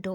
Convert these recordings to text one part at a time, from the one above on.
2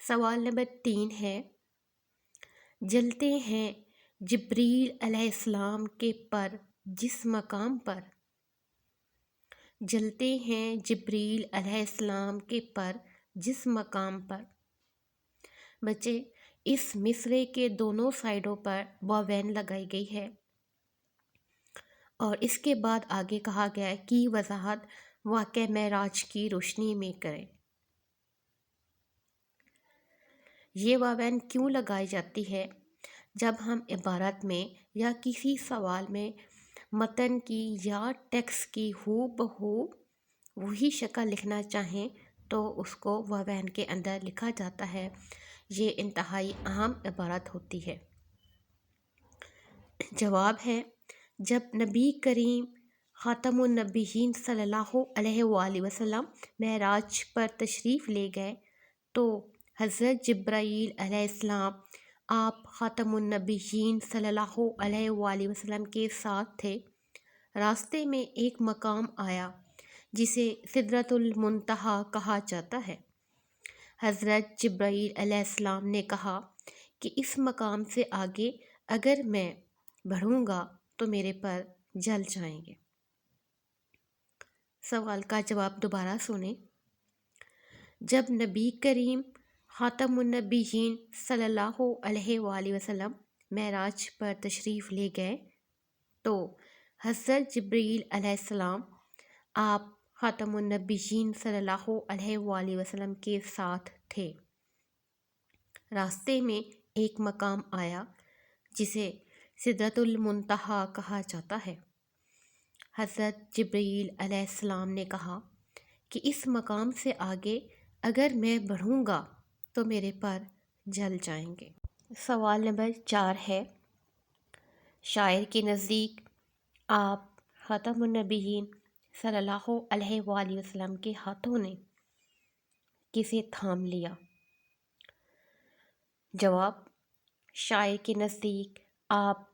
سوال نمبر 3 ہے، جلتے ہیں جبریل علیہ السلام کے پر جس مقام پر؟ جلتے ہیں جبریل علیہ السلام کے پر جس مقام پر؟ بچے، اس مصرعے کے دونوں سائڈوں پر واوین لگائی گئی ہے اور اس کے بعد آگے کہا گیا ہے کہ وضاحت واقعہ معراج کی روشنی میں کریں۔ یہ واوین کیوں لگائی جاتی ہے؟ جب ہم عبارت میں یا کسی سوال میں متن کی یا ٹیکسٹ کی ہو بہو وہی شکل لکھنا چاہیں تو اس کو واوین کے اندر لکھا جاتا ہے۔ یہ انتہائی اہم عبارت ہوتی ہے۔ جواب ہے، جب نبی کریم خاتم النبیین صلی اللہ علیہ وآلہ وسلم معراج پر تشریف لے گئے تو حضرت جبرائیل علیہ السلام آپ خاتم النبیین صلی اللہ علیہ وآلہ وسلم کے ساتھ تھے۔ راستے میں ایک مقام آیا جسے سدرۃ المنتہا کہا جاتا ہے۔ حضرت جبرائیل علیہ السلام نے کہا کہ اس مقام سے آگے اگر میں بڑھوں گا تو میرے پر جل جائیں گے۔ سوال کا جواب دوبارہ سنیں۔ جب نبی کریم خاتم النبیین صلی اللہ علیہ وآلہ وسلم معراج پر تشریف لے گئے تو حضرت جبرائیل علیہ السلام آپ خاتم النبیین صلی اللہ علیہ وآلہ وسلم کے ساتھ تھے۔ راستے میں ایک مقام آیا جسے سدرۃ المنتہا کہا جاتا ہے۔ حضرت جبرائیل علیہ السلام نے کہا کہ اس مقام سے آگے اگر میں بڑھوں گا تو میرے پر جل جائیں گے۔ سوال نمبر 4 ہے، شاعر کے نزدیک آپ خاتم النبیین صلی اللہ علیہ وآلہ وسلم کے ہاتھوں نے کسے تھام لیا؟ جواب، شاعر کے نزدیک آپ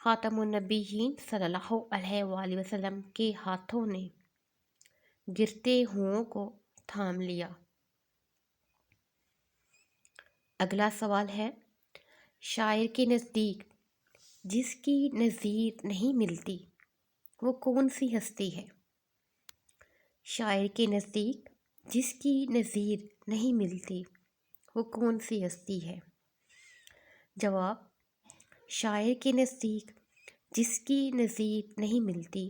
خاتم النبیین صلی اللہ علیہ وآلہ وسلم کے ہاتھوں نے گرتے ہونوں کو تھام لیا۔ اگلا سوال ہے، شاعر کے نزدیک جس کی نظیر نہیں ملتی وہ کون سی ہستی ہے؟ شاعر کے نزدیک جس کی نظیر نہیں ملتی وہ کون سی ہستی ہے؟ جواب، شاعر کے نزدیک جس کی نظیر نہیں ملتی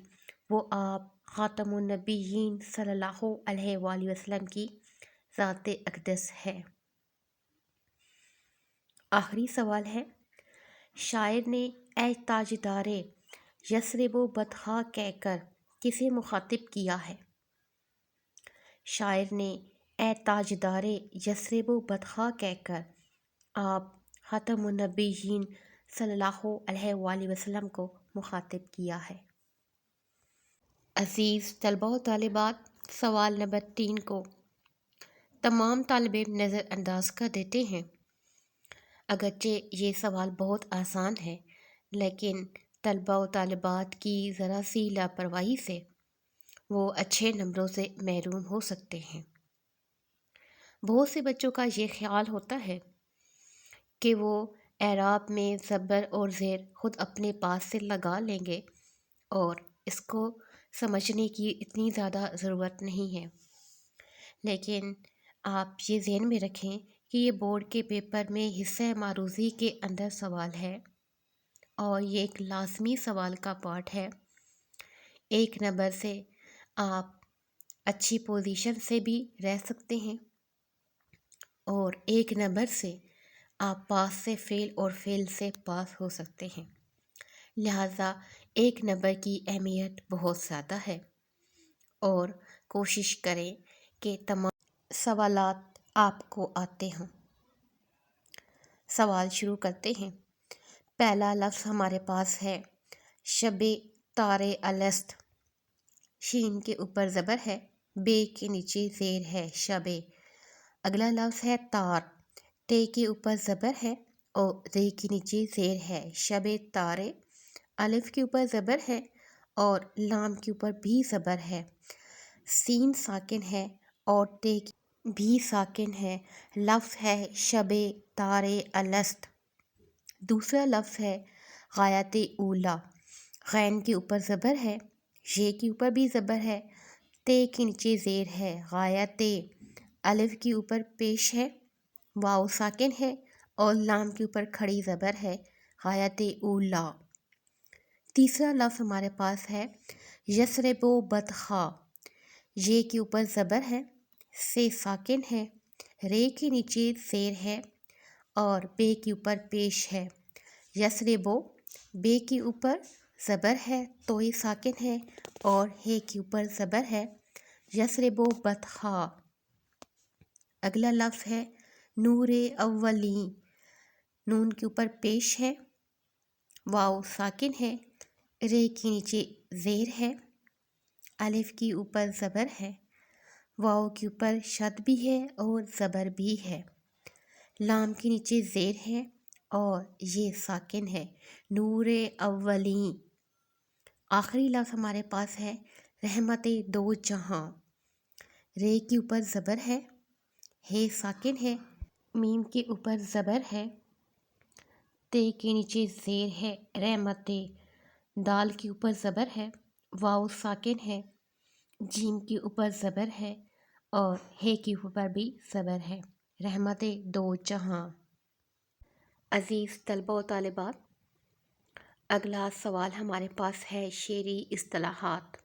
وہ آپ خاتم النبیین صلی اللہ علیہ وآلہ وسلم کی ذات اقدس ہے۔ آخری سوال ہے، شاعر نے اے تاجدار یثرب و بطحا کہہ کر کسے مخاطب کیا ہے؟ شاعر نے اے تاجدار یثرب و بطحا کہہ کر آپ خاتم النبیین صلی اللہ علیہ وآلہ وسلم کو مخاطب کیا ہے۔ عزیز طلباء و طالبات، سوال نمبر 3 کو تمام طالب علم نظر انداز کر دیتے ہیں۔ اگرچہ یہ سوال بہت آسان ہے لیکن طلباء و طالبات کی ذرا سی لاپرواہی سے وہ اچھے نمبروں سے محروم ہو سکتے ہیں۔ بہت سے بچوں کا یہ خیال ہوتا ہے کہ وہ اعراب میں زبر اور زیر خود اپنے پاس سے لگا لیں گے اور اس کو سمجھنے کی اتنی زیادہ ضرورت نہیں ہے، لیکن آپ یہ ذہن میں رکھیں کہ یہ بورڈ کے پیپر میں حصہ معروضی کے اندر سوال ہے اور یہ ایک لازمی سوال کا پارٹ ہے۔ 1 نمبر سے آپ اچھی پوزیشن سے بھی رہ سکتے ہیں اور 1 نمبر سے آپ پاس سے فیل اور فیل سے پاس ہو سکتے ہیں، لہٰذا 1 نمبر کی اہمیت بہت زیادہ ہے اور کوشش کریں کہ تمام سوالات آپ کو آتے ہوں۔ سوال شروع کرتے ہیں۔ پہلا لفظ ہمارے پاس ہے شب تار الست، شین کے اوپر زبر ہے، بے کے نیچے زیر ہے، شب۔ اگلا لفظ ہے تار، تے کے اوپر زبر ہے اور رے کے نیچے زیر ہے، شب تارے۔ الف کے اوپر زبر ہے اور لام کے اوپر بھی زبر ہے، سین ساکن ہے اور تے بھی ساکن ہے۔ لفظ ہے شب تار الست۔ دوسرا لفظ ہے غایت اولا۔ غین کے اوپر زبر ہے، یہ کے اوپر بھی زبر ہے، تے کے نیچے زیر ہے، غایت۔ الف کے اوپر پیش ہے، واو ساکن ہے، اور لام کے اوپر کھڑی زبر ہے، غایت اولا۔ تیسرا لفظ ہمارے پاس ہے یسرب و بدخا۔ یہ کے اوپر زبر ہے، سے ساکن ہے، رے کے نیچے زیر ہے، اور بے کے اوپر پیش ہے، یسربو۔ بے کے اوپر زبر ہے، تو یہ ساکن ہے، اور ہے کے اوپر زبر ہے، یسربو بدخا۔ اگلا لفظ ہے نور اولین۔ نون کے اوپر پیش ہے، واو ساکن ہے، رے کے نیچے زیر ہے، الف کے اوپر زبر ہے، واو کے اوپر شد بھی ہے اور زبر بھی ہے، لام کے نیچے زیر ہے اور یہ ساکن ہے، نور اولین۔ آخری لفظ ہمارے پاس ہے رحمت دو جہاں۔ رے کے اوپر زبر ہے ساکن ہے، میم کے اوپر زبر ہے، تے کے نیچے زیر ہے، رحمت۔ دال کے اوپر زبر ہے، واو ساکن ہے، جیم کے اوپر زبر ہے، اور ہے کے اوپر بھی زبر ہے، رحمت دو جہاں۔ عزیز طلبہ و طالبات، اگلا سوال ہمارے پاس ہے شعری اصطلاحات۔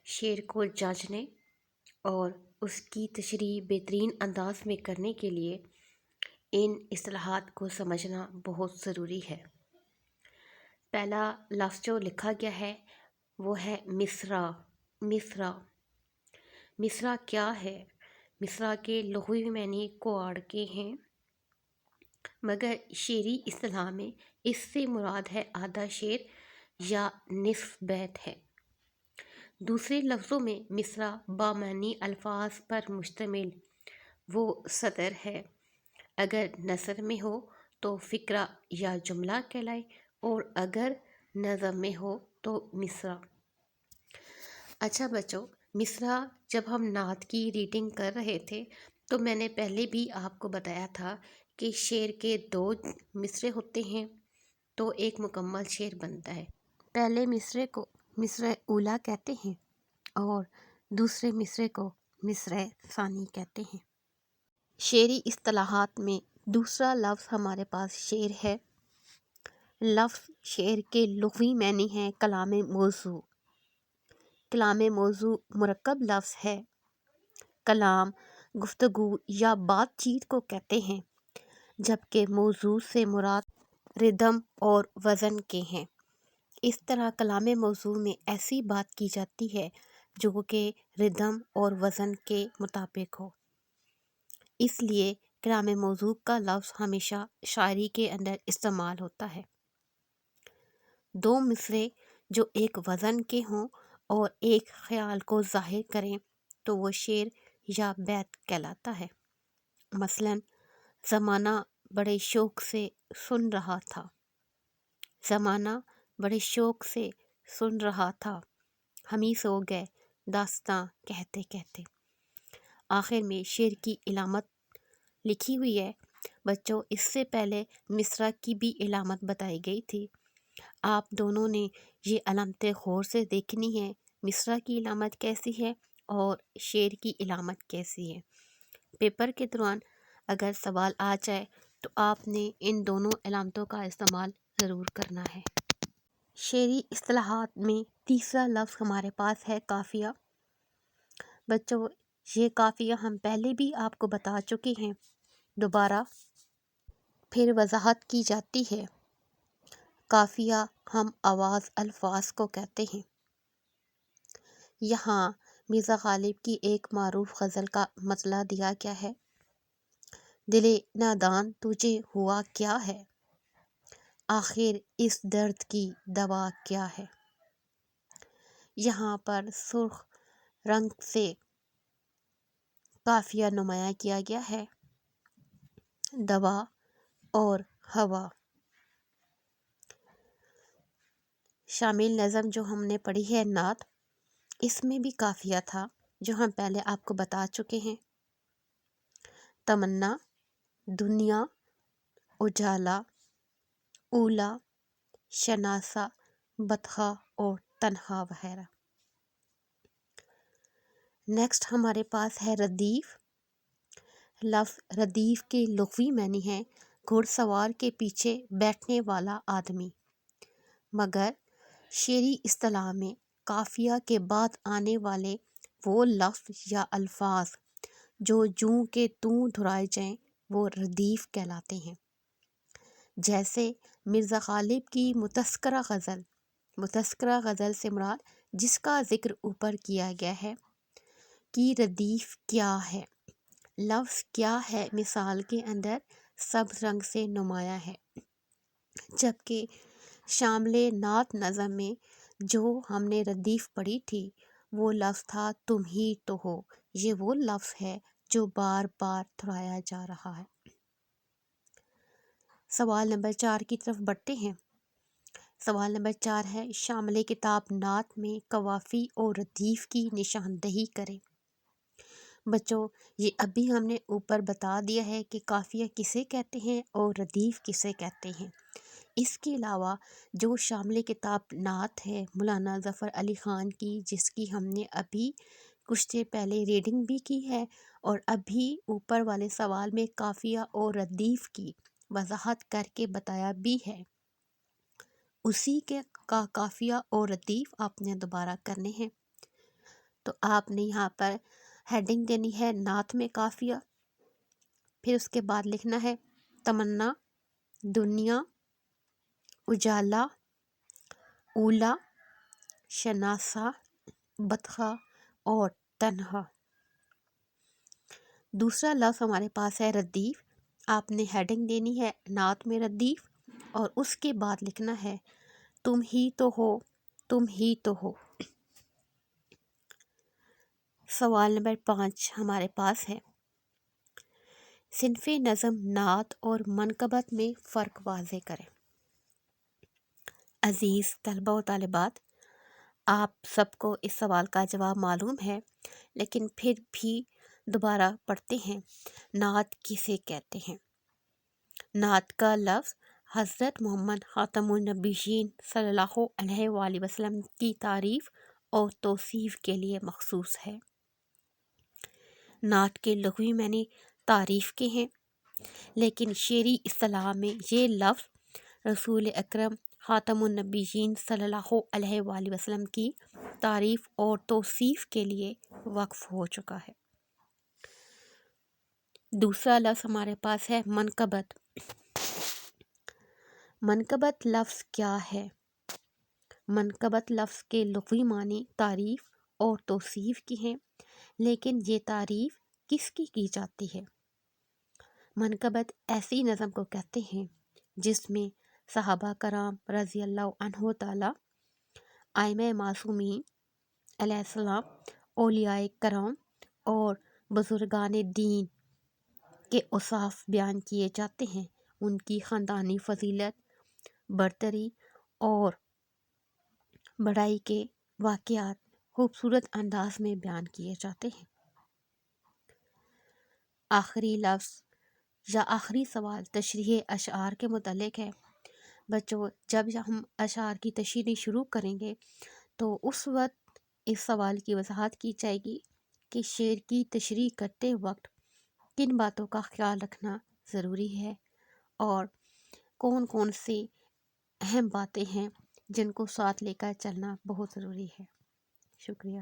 شعر کو جانچنے اور اس کی تشریح بہترین انداز میں کرنے کے لیے ان اصطلاحات کو سمجھنا بہت ضروری ہے۔ پہلا لفظ جو لکھا گیا ہے وہ ہے مصرع۔ مصرع مصرع کیا ہے؟ مصرع کے لغوی معنی کوڑ کے ہیں، مگر شعری اصطلاح میں اس سے مراد ہے آدھا شعر یا نصف بیت ہے۔ دوسرے لفظوں میں مصرع بامعنی الفاظ پر مشتمل وہ سطر ہے، اگر نثر میں ہو تو فقرہ یا جملہ کہلائے، اور اگر نظم میں ہو تو مصرع۔ اچھا بچوں، مصرع جب ہم نعت کی ریڈنگ کر رہے تھے تو میں نے پہلے بھی آپ کو بتایا تھا کہ شعر کے دو مصرعے ہوتے ہیں تو ایک مکمل شعر بنتا ہے۔ پہلے مصرعے کو مصرع اولا کہتے ہیں اور دوسرے مصرعے کو مصرع ثانی کہتے ہیں۔ شعری اصطلاحات میں دوسرا لفظ ہمارے پاس شعر ہے۔ لفظ شعر کے لغوی معنی ہے کلام موضوع۔ کلام موضوع مرکب لفظ ہے۔ کلام گفتگو یا بات چیت کو کہتے ہیں، جبکہ موضوع سے مراد ردم اور وزن کے ہیں۔ اس طرح کلام موضوع میں ایسی بات کی جاتی ہے جو کہ ردم اور وزن کے مطابق ہو، اس لیے کلام موضوع کا لفظ ہمیشہ شاعری کے اندر استعمال ہوتا ہے۔ دو مصرعے جو ایک وزن کے ہوں اور ایک خیال کو ظاہر کریں تو وہ شعر یا بیت کہلاتا ہے۔ مثلاً زمانہ بڑے شوق سے سن رہا تھا۔ زمانہ بڑے شوق سے سن رہا تھا، ہم ہی سو گئے داستاں کہتے کہتے۔ آخر میں شعر کی علامت لکھی ہوئی ہے بچوں، اس سے پہلے مصرع کی بھی علامت بتائی گئی تھی، آپ دونوں نے یہ علامتیں غور سے دیکھنی ہے، مصرع کی علامت کیسی ہے اور شعر کی علامت کیسی ہے۔ پیپر کے دوران اگر سوال آ جائے تو آپ نے ان دونوں علامتوں کا استعمال ضرور کرنا ہے۔ شعری اصطلاحات میں تیسرا لفظ ہمارے پاس ہے قافیہ۔ بچوں یہ قافیہ ہم پہلے بھی آپ کو بتا چکے ہیں، دوبارہ پھر وضاحت کی جاتی ہے۔ قافیہ ہم آواز الفاظ کو کہتے ہیں۔ یہاں مرزا غالب کی ایک معروف غزل کا مطلع دیا گیا ہے: دل نادان تجھے ہوا کیا ہے، آخر اس درد کی دوا کیا ہے۔ یہاں پر سرخ رنگ سے قافیہ نمایاں کیا گیا ہے، دوا اور ہوا۔ شامل نظم جو ہم نے پڑھی ہے نعت، اس میں بھی قافیہ تھا، جو ہم پہلے آپ کو بتا چکے ہیں: تمنا، دنیا، اجالا، اولا، شناسا، بطخہ اور تنہا وغیرہ۔ نیکسٹ ہمارے پاس ہے ردیف۔ لفظ ردیف کے لغوی معنی ہے گھڑ سوار کے پیچھے بیٹھنے والا آدمی، مگر شعری اصطلاح میں قافیہ کے بعد آنے والے وہ لفظ یا الفاظ جو جوں کے توں دہرائے جائیں وہ ردیف کہلاتے ہیں۔ جیسے مرزا غالب کی متذکرہ غزل۔ متذکرہ غزل سے مراد جس کا ذکر اوپر کیا گیا ہے کی ردیف کیا ہے۔ لفظ کیا ہے مثال کے اندر سبز رنگ سے نمایاں ہے، جبکہ شامل نعت نظم میں جو ہم نے ردیف پڑھی تھی وہ لفظ تھا تم ہی تو ہو۔ یہ وہ لفظ ہے جو بار بار دہرایا جا رہا ہے۔ سوال نمبر 4 کی طرف بڑھتے ہیں۔ سوال نمبر 4 ہے شامل کتاب نعت میں قوافی اور ردیف کی نشاندہی کریں۔ بچوں، یہ ابھی ہم نے اوپر بتا دیا ہے کہ قافیہ کسے کہتے ہیں اور ردیف کسے کہتے ہیں۔ اس کے علاوہ جو شامل کتاب نعت ہے مولانا ظفر علی خان کی، جس کی ہم نے ابھی کچھ دیر پہلے ریڈنگ بھی کی ہے، اور ابھی اوپر والے سوال میں قافیہ اور ردیف کی وضاحت کر کے بتایا بھی ہے، اسی کے کا قافیہ اور ردیف آپ نے دوبارہ کرنے ہیں۔ تو آپ نے یہاں پر ہیڈنگ دینی ہے نعت میں قافیہ، پھر اس کے بعد لکھنا ہے تمنا، دنیا، اجالا، اولا، شناسا، بطخہ اور تنہا۔ دوسرا لفظ ہمارے پاس ہے ردیف۔ آپ نے ہیڈنگ دینی ہے نعت میں ردیف، اور اس کے بعد لکھنا ہے تم ہی تو ہو، تم ہی تو ہو۔ سوال نمبر 5 ہمارے پاس ہے صنف نظم نعت اور منقبت میں فرق واضح کریں۔ عزیز طلبہ و طالبات، آپ سب کو اس سوال کا جواب معلوم ہے، لیکن پھر بھی دوبارہ پڑھتے ہیں۔ نعت کسے کہتے ہیں؟ نعت کا لفظ حضرت محمد خاتم النبیین صلی اللہ علیہ وآلہ وسلم کی تعریف اور توصیف کے لیے مخصوص ہے۔ نعت کے لغوی معنی تعریف کے ہیں، لیکن شعری اصطلاح میں یہ لفظ رسول اکرم خاتم النبیین صلی اللہ علیہ وآلہ وسلم کی تعریف اور توصیف کے لیے وقف ہو چکا ہے۔ دوسرا لفظ ہمارے پاس ہے منقبت۔ منقبت لفظ کیا ہے؟ منقبت لفظ کے لغوی معنی تعریف اور توصیف کی ہیں، لیکن یہ تعریف کس کی جاتی ہے؟ منقبت ایسی نظم کو کہتے ہیں جس میں صحابہ کرام رضی اللہ عنہ تعالی، ائمہ معصومین علیہ السلام، اولیاء کرام اور بزرگان دین کے اوصاف بیان کیے جاتے ہیں، ان کی خاندانی فضیلت، برتری اور بڑائی کے واقعات خوبصورت انداز میں بیان کیے جاتے ہیں۔ آخری لفظ یا آخری سوال تشریح اشعار کے متعلق ہے۔ بچوں، جب ہم اشعار کی تشریح شروع کریں گے تو اس وقت اس سوال کی وضاحت کی جائے گی کہ شعر کی تشریح کرتے وقت کن باتوں کا خیال رکھنا ضروری ہے اور کون کون سی اہم باتیں ہیں جن کو ساتھ لے کر چلنا بہت ضروری ہے۔ شکریہ۔